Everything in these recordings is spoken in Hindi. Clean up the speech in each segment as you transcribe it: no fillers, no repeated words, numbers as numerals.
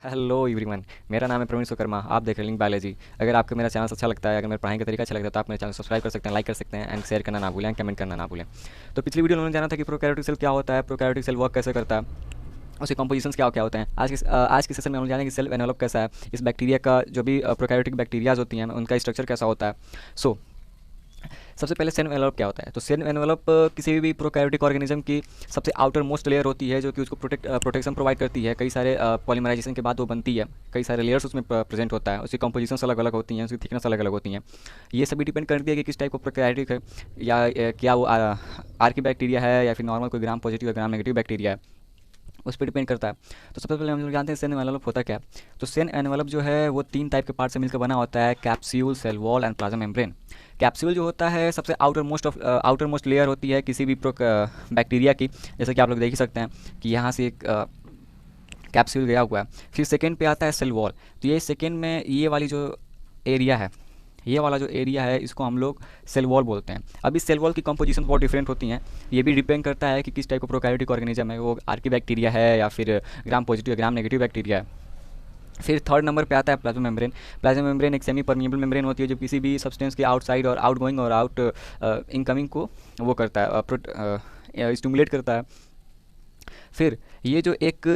Hello everyone. मेरा नाम है प्रवीण सुकर्मा। आप देख रहे हैं लिंक बायोलॉजी। अगर आपको मेरा चैनल अच्छा लगता है, अगर मेरे पढ़ाई का तरीका अच्छा लगता है, तो आप मेरे चैनल सब्सक्राइब कर सकते हैं, लाइक कर सकते हैं एंड शेयर करना ना भूलें, कमेंट करना ना भूलें। तो पिछली वीडियो में उन्होंने जाना था कि प्रोकैरियोटिक सेल क्या होता है, प्रोकैरियोटिक सेल वर्क कैसे करता है, उसके कंपोजिशंस क्या क्या होते हैं। आज के सेशन में हम जानेंगे सेल एनवेलप कैसा है, इस बैक्टीरिया का जो भी प्रोकैरियोटिक बैक्टीरियाज होती हैं उनका स्ट्रक्चर कैसा होता है। सो सबसे पहले सेल एनवेलप क्या होता है। तो सेल एनवेलप किसी भी प्रोकैरियोटिक ऑर्गेनिज्म की सबसे आउटर मोस्ट लेयर होती है, जो कि उसको प्रोटेक्शन प्रोवाइड करती है। कई सारे पॉलीमराइजेशन के बाद वो बनती है, कई सारे लेयर्स उसमें प्रेजेंट होता है, उसकी कंपोजिशंस अलग अलग होती हैं, उसकी थिकनेस अलग अलग होती हैं। ये सभी डिपेंड करती है कि किस टाइप का प्रोकैरियोटिक है, या क्या वो आर्की बैक्टीरिया है या फिर नॉर्मल कोई ग्राम पॉजिटिव या ग्राम नेगेटिव बैक्टीरिया है, उस पर डिपेंड करता है। तो सबसे पहले हम लोग जानते हैं सेल एनवेलप होता क्या है। तो सेल एनवेलप जो है वो 3 टाइप के पार्ट से मिलकर बना होता है: capsule, cell wall and plasma membrane. Capsule जो होता है सबसे आउटर मोस्ट लेयर होती है किसी भी बैक्टीरिया की, जैसे कि आप लोग देख ही सकते हैं कि यहाँ से एक कैप्सूल गया हुआ है। फिर सेकेंड पे आता है सेल वॉल। तो ये सेकेंड में ये वाली जो एरिया है, ये वाला जो एरिया है, इसको हम लोग सेल वॉल बोलते हैं। अब इस सेल वॉल की कंपोजिशन बहुत डिफरेंट होती हैं। ये भी डिपेंड करता है कि किस टाइप का प्रोकैरियोटिक ऑर्गेनिज्म है, वो आर्की बैक्टीरिया है या फिर ग्राम पॉजिटिव या ग्राम नेगेटिव बैक्टीरिया है। फिर थर्ड नंबर पे आता है प्लाज्मा मेम्ब्रेन। प्लाज्मा मेम्ब्रेन एक सेमी परमिएबल मेम्ब्रेन होती है, जो किसी भी सब्सटेंस के आउटसाइड और आउटगोइंग और आउट इनकमिंग को वो करता है, स्टिमुलेट करता है। फिर ये जो एक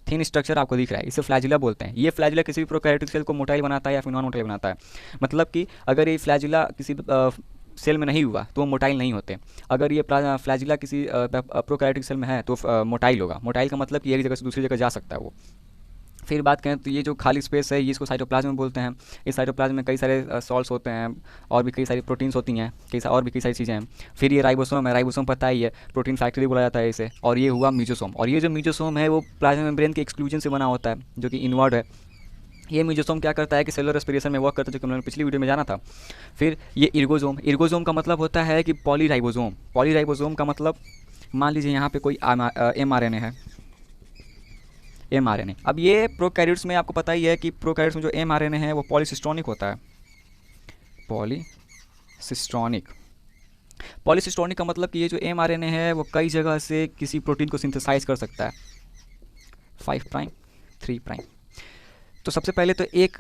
थिन स्ट्रक्चर आपको दिख रहा है, इसे फ्लैजिला बोलते हैं। ये फ्लैजिला किसी भी प्रोकैरियोटिक सेल को मोटाइल बनाता है या फिर नॉन मोटाइल बनाता है। मतलब कि अगर ये फ्लैजिला किसी सेल में नहीं हुआ तो वो मोटाइल नहीं होते। अगर ये फ्लैजिला किसी प्रोकैरियोटिक सेल में है तो मोटाइल होगा। मोटाइल का मतलब कि एक जगह से दूसरी जगह जा सकता है वो। फिर बात करें तो ये जो खाली स्पेस है, ये इसको साइटोप्लाज्म बोलते हैं। इस साइटोप्लाज्म में कई सारे सॉल्ट्स होते हैं, और भी कई सारी प्रोटीन्स होती हैं, और भी कई सारी चीज़ें हैं। फिर ये राइबोसोम है। राइबोसोम पता ही है, प्रोटीन फैक्ट्री बोला जाता है इसे। और ये हुआ मीजोसोम। और ये जो मीजोसोम है वो प्लाज्मा मेम्ब्रेन के एक्सक्लूजन से बना होता है, जो कि इनवर्ड है। ये मीजोसोम क्या करता है कि सेलुलर रेस्पिरेशन में वर्क करता है, जो कि हमने पिछली वीडियो में जाना था। फिर ये इर्गोजोम। इर्गोजोम का मतलब होता है कि पॉलीराइबोसोम। पॉलीराइबोसोम का मतलब, मान लीजिए यहाँ पे कोई mRNA है, mRNA। अब ये प्रोकैरियोट्स में आपको पता ही है कि प्रोकैरियोट्स में जो mRNA है वो पॉलीसिस्टोनिक होता है। पॉलीसिस्टोनिक। पॉलीसिस्टोनिक का मतलब कि ये जो mRNA है वो कई जगह से किसी प्रोटीन को सिंथेसाइज कर सकता है। 5 प्राइम, 3 प्राइम। तो सबसे पहले तो एक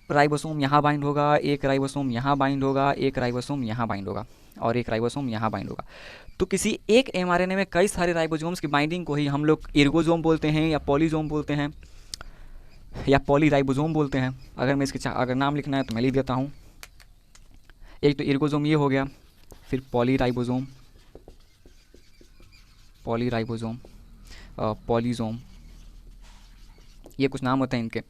राइबोसोम यहाँ बाइंड होगा, एक राइबोसोम यहाँ बाइंड होगा, एक राइबोसोम यहाँ बाइंड होगा, और एक राइबोसोम यहाँ बाइंड होगा। तो किसी एक mRNA में कई सारे राइबोसोम्स की बाइंडिंग को ही हम लोग इर्गोसोम बोलते हैं, या पॉलीसोम बोलते हैं, या पॉलीराइबोसोम बोलते हैं। अगर मैं इसके अगर नाम लिखना है तो मैं लिख देता हूँ। एक तो इर्गोसोम ये हो गया, फिर पॉलीराइबोसोम, पॉलीराइबोसोम, पॉलीसोम, ये कुछ नाम होते हैं इनके।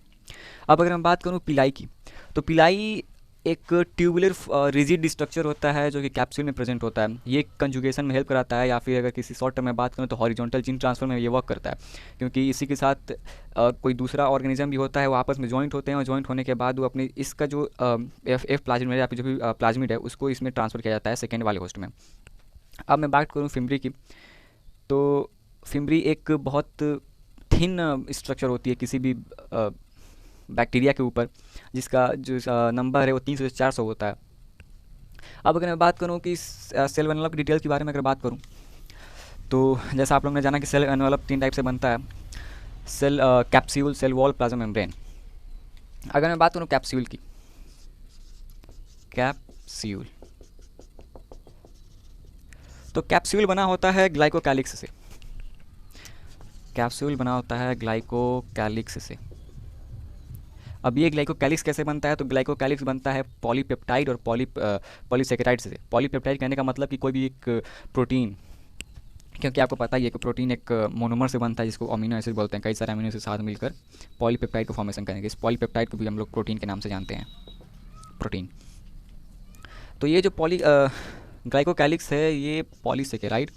अब अगर मैं बात करूँ पिलाई की, तो पिलाई एक ट्यूबुलर रिजिड स्ट्रक्चर होता है, जो कि कैप्सूल में प्रेजेंट होता है। ये कंजुगेशन में हेल्प कराता है, या फिर अगर किसी शॉर्ट टर्म में बात करूँ तो हॉरिजॉन्टल जीन ट्रांसफर में ये वर्क करता है। क्योंकि इसी के साथ कोई दूसरा ऑर्गेनिज्म भी होता है, वो आपस में जॉइंट होते हैं, और जॉइंट होने के बाद वो अपने इसका जो एफ प्लाज्मिड या फिर जो भी प्लाज्मिड है उसको इसमें ट्रांसफर किया जाता है सेकेंड वाले होस्ट में। अब मैं बात करूँ फिम्ब्री की, तो फिम्ब्री एक बहुत थिन स्ट्रक्चर होती है किसी भी बैक्टीरिया के ऊपर, जिसका जो नंबर है वो 300 से 400 होता है। अब अगर मैं बात करूँ कि सेल एनवेलप की डिटेल के बारे में अगर बात करूँ, तो जैसा आप लोगों ने जाना कि सेल एनवेलप 3 टाइप से बनता है: cell capsule, cell wall, plasma membrane. अगर मैं बात करूँ कैप्सूल की, कैप्सूल, तो कैप्सूल बना होता है ग्लाइकोकैलिक्स से। कैप्सूल बना होता है ग्लाइकोकैलिक्स से। अब ये ग्लाइकोकैलिक्स कैसे बनता है, तो ग्लाइकोकैलिक्स बनता है पॉलीपेप्टाइड और पॉलीसेकेराइड से। पॉलीपेप्टाइड कहने का मतलब कि कोई भी एक प्रोटीन, क्योंकि आपको पता ही है कि प्रोटीन एक मोनोमर से बनता है, जिसको अमीनो एसिड बोलते हैं। कई सारे अमीनो एसिड साथ मिलकर पॉलीपेप्टाइड को फॉर्मेशन करेंगे। इस पॉलीपेप्टाइड को भी हम लोग प्रोटीन के नाम से जानते हैं, प्रोटीन। तो ये जो ग्लाइकोकैलिक्स है, ये पॉलीसेकेराइड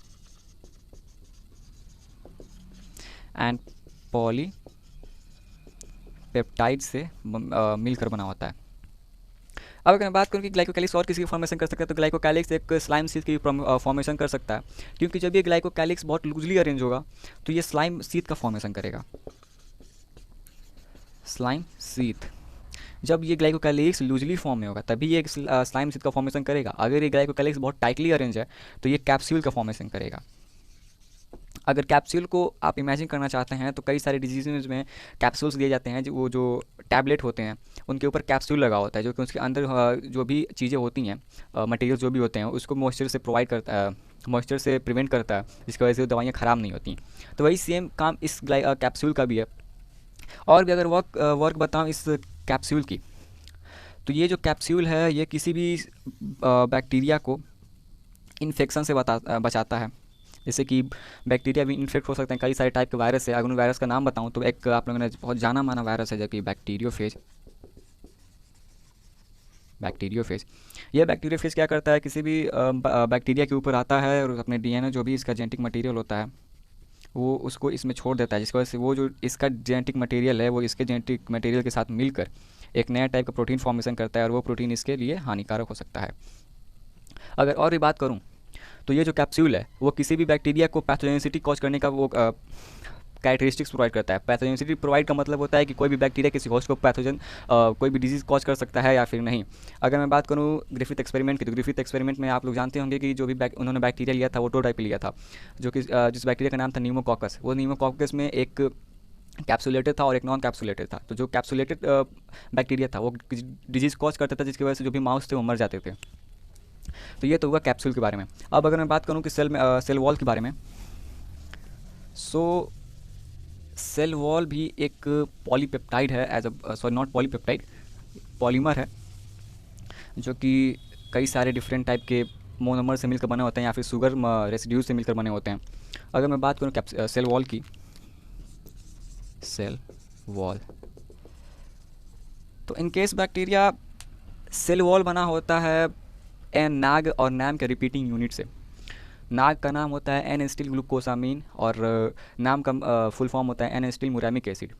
एंड पॉली पेप्टाइड से मिलकर बना होता है। अब अगर मैं बात करूँ कि ग्लाइकोकैलिक्स और किसी की फॉर्मेशन कर सकता है, तो ग्लाइकोकैलिक्स एक स्लाइम सीथ की फॉर्मेशन कर सकता है। क्योंकि जब ये ग्लाइकोकैलिक्स बहुत लूजली अरेंज होगा तो ये स्लाइम सीथ का फॉर्मेशन करेगा। स्लाइम सीथ, जब ये ग्लाइकोकैलिक्स लूजली फॉर्म में होगा तभी ये स्लाइम सीथ का फॉर्मेशन करेगा। अगर ये ग्लाइकोकैलिक्स बहुत टाइटली अरेंज है तो ये कैप्सूल का फॉर्मेशन करेगा। अगर कैप्सूल को आप इमेजिन करना चाहते हैं तो कई सारे डिजीज़ में कैप्सूल्स दिए जाते हैं, वो जो टैबलेट होते हैं उनके ऊपर कैप्सूल लगा होता है, जो कि उसके अंदर जो भी चीज़ें होती हैं, मटेरियल जो भी होते हैं उसको मॉइस्चर से प्रोवाइड करता है, मॉइस्चर से प्रिवेंट करता है, जिसकी वजह से दवाइयाँ ख़राब नहीं होती। तो वही सेम काम इस कैप्सूल का भी है। और भी अगर वर्क बताऊँ इस कैप्सूल की, तो ये जो कैप्सूल है ये किसी भी बैक्टीरिया को इन्फेक्शन से बचाता है। जैसे कि बैक्टीरिया भी इन्फेक्ट हो सकते हैं, कई सारे टाइप के वायरस है। अगर उन वायरस का नाम बताऊं तो एक आप लोगों ने बहुत जाना माना वायरस है जो कि बैक्टीरियोफेज। ये बैक्टीरियोफेज क्या करता है, किसी भी बैक्टीरिया के ऊपर आता है और अपने डीएनए जो भी इसका जेनेटिक मटेरियल होता है वो उसको इसमें छोड़ देता है, जिसकी वजह से वो जो इसका जेनेटिक मटेरियल है वो इसके जेनेटिक मटेरियल के साथ मिलकर एक नया टाइप का प्रोटीन फॉर्मेशन करता है और वो प्रोटीन इसके लिए हानिकारक हो सकता है। अगर और भी बात करूँ तो ये जो कैप्सूल है वो किसी भी बैक्टीरिया को पैथोजेनिसिटी कॉज करने का वो कैरेक्टरिस्टिक्स प्रोवाइड करता है। पैथोजेनिसिटी प्रोवाइड का मतलब होता है कि कोई भी बैक्टीरिया किसी होस्ट को पैथोजन कोई भी डिजीज़ कॉज कर सकता है या फिर नहीं। अगर मैं बात करूँ ग्रिफिथ एक्सपेरिमेंट की, तो ग्रिफिथ एक्सपेरिमेंट में आप लोग जानते होंगे कि जो भी उन्होंने बैक्टीरिया लिया था वो 2 टाइप लिया था, जो कि जिस बैक्टीरिया का नाम था न्यूमोकॉकस। वो न्यूमोकॉकस में एक कैप्सुलेटेड था और एक नॉन कैप्सुलेटेड था। तो जो कैप्सुलेटेड बैक्टीरिया था वो डिजीज़ कॉज करता था, जिसकी वजह से जो भी माउस थे वो मर जाते थे। तो ये तो हुआ कैप्सूल के बारे में। अब अगर मैं बात करूँ कि सेल वॉल के बारे में, सो सेल वॉल भी एक पॉलीपेप्टाइड है, नॉट पॉलीपेप्टाइड, पॉलीमर है, जो कि कई सारे डिफरेंट टाइप के मोनोमर से मिलकर बने होते हैं या फिर शुगर रेसिड्यूज से मिलकर बने होते हैं। अगर मैं बात करूँ सेल वॉल की, सेल वॉल, तो in case bacteria cell wall बना होता है नाग और नाम के रिपीटिंग यूनिट से। नाग का नाम होता है एन एसिटिल ग्लूकोसामीन और नाम का फुल फॉर्म होता है N acetyl muramic acid.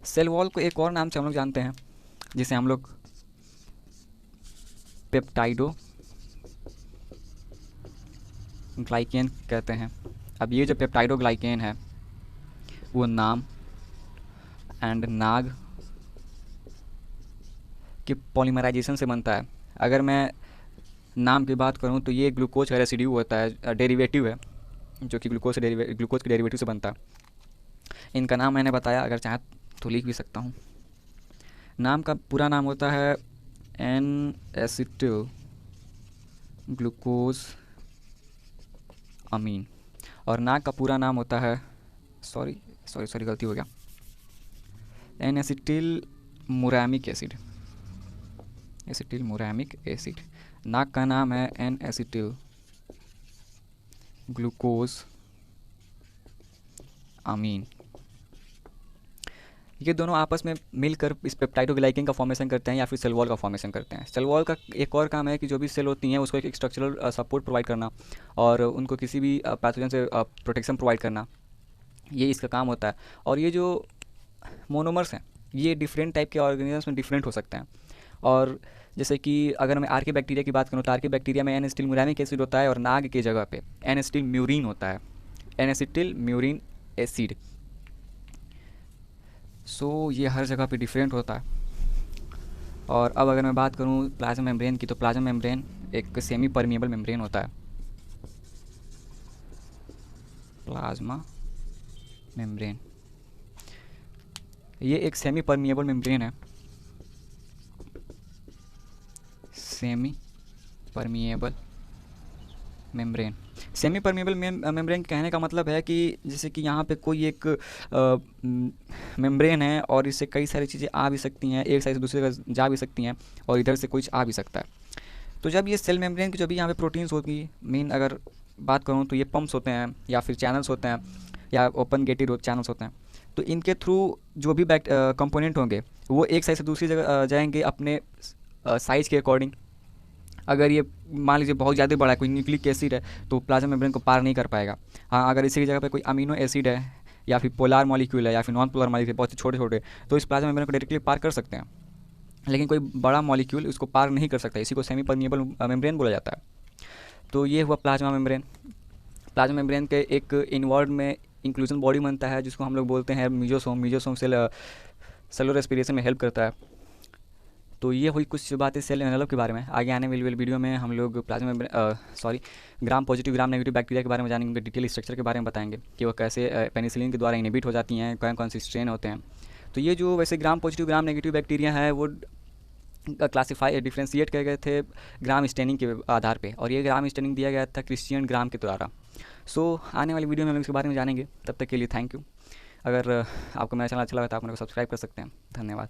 Cell wall को एक और नाम से हम लोग जानते हैं, जिसे हम लोग पेप्टाइडो ग्लाइकेन कहते हैं। अब ये जो पेप्टाइडो ग्लाइकेन है वो नाम एंड नाग के पॉलीमराइजेशन से बनता है। अगर मैं नाम की बात करूं तो ये ग्लूकोज का रेसिड्यू होता है, डेरिवेटिव है, जो कि ग्लूकोज के डेरिवेटिव से बनता है। इनका नाम मैंने बताया, अगर चाहे तो लिख भी सकता हूं। नाम का पूरा नाम होता है एन एसिटिल ग्लूकोज अमीन और नाग का पूरा नाम होता है सॉरी गलती हो गया, N acetyl muramic acid. Acetyl muramic acid. नाग का नाम है एन एसिटिल ग्लूकोज अमीन। ये दोनों आपस में मिलकर इस पेप्टाइडोग्लाइकेन का फॉर्मेशन करते हैं या फिर सेल वॉल का फॉर्मेशन करते हैं। सेल वॉल का एक और काम है कि जो भी सेल होती हैं उसको एक स्ट्रक्चरल सपोर्ट प्रोवाइड करना और उनको किसी भी पैथोजन से प्रोटेक्शन प्रोवाइड करना, ये इसका काम होता है। और ये जो मोनोमर्स हैं ये डिफरेंट टाइप के ऑर्गेनिजम्स में डिफरेंट हो सकते हैं। और जैसे कि अगर मैं आर्के बैक्टीरिया की बात करूँ तो आर्के बैक्टीरिया में एन एसिटिल मुरामिक एसिड होता है और नाग की जगह पे एन एसिटिल म्यूरिन होता है, एन एसिटिल म्यूरिन एसिड। सो ये हर जगह पे डिफरेंट होता है। और अब अगर मैं बात करूँ प्लाज्मा मेम्ब्रेन की, तो प्लाज्मा मेम्ब्रेन एक सेमी परमिएबल मेम्ब्रेन होता है। प्लाज्मा मेम्ब्रेन ये एक सेमी परमिएबल मेम्ब्रेन है। Semi permeable membrane. Semi permeable membrane कहने का मतलब है कि जैसे कि यहाँ पे कोई एक मेम्ब्रेन है और इससे कई सारी चीज़ें आ भी सकती हैं, एक साइड से दूसरे जगह जा भी सकती हैं और इधर से कुछ आ भी सकता है। तो जब ये सेल मेम्ब्रेन की जो भी यहाँ पे प्रोटीन्स होगी, मेन अगर बात करूँ तो ये पम्प्स होते हैं या फिर चैनल्स होते हैं या ओपन गेटेड चैनल्स होते हैं। तो इनके थ्रू जो भी कंपोनेंट होंगे वो एक साइड से दूसरी जगह जाएंगे अपने साइज़ के अकॉर्डिंग। अगर ये मान लीजिए बहुत ज़्यादा बड़ा है, कोई न्यूक्लिक एसिड है, तो प्लाज्मा मेम्ब्रेन को पार नहीं कर पाएगा। हाँ, अगर इसी की जगह पे कोई अमीनो एसिड है या फिर पोलर मॉलिक्यूल है या फिर नॉन पोलर मॉलिक्यूल बहुत छोटे छोटे, तो इस प्लाज्मा मेम्ब्रेन को डायरेक्टली पार कर सकते हैं। लेकिन कोई बड़ा मॉलिक्यूल उसको पार नहीं कर सकता, इसी को सेमी परमिएबल मेम्ब्रेन बोला जाता है। तो ये हुआ प्लाज्मा मेम्ब्रेन। प्लाज्मा मेम्ब्रेन के एक इनवर्ड में इंक्लूजन बॉडी बनता है जिसको हम लोग बोलते हैं मीजोसोम। मीजोसोम सेलुलर रेस्पिरेशन में हेल्प करता है। तो ये हुई कुछ बातें सेल एनवेलप के बारे में। आगे आने वाली वीडियो में हम लोग plasma gram positive gram negative bacteria के बारे में जानेंगे, उनके डिटेल स्ट्रक्चर के बारे में बताएंगे कि वो कैसे पेनिसिलिन के द्वारा इनहिबिट हो जाती हैं, कौन कौन से स्ट्रेन होते हैं। तो ये जो वैसे gram positive gram negative bacteria है वो क्लासीफाई डिफ्रेंशिएट किए गए थे ग्राम स्टेनिंग के आधार पे, और ये ग्राम स्टेनिंग दिया गया था क्रिश्चियन ग्राम के द्वारा। सो आने वाली वीडियो में हम लोग इसके बारे में जानेंगे। तब तक के लिए थैंक यू। अगर आपको मेरा चैनल अच्छा लगा तो आप मेरे को सब्सक्राइब कर सकते हैं। धन्यवाद।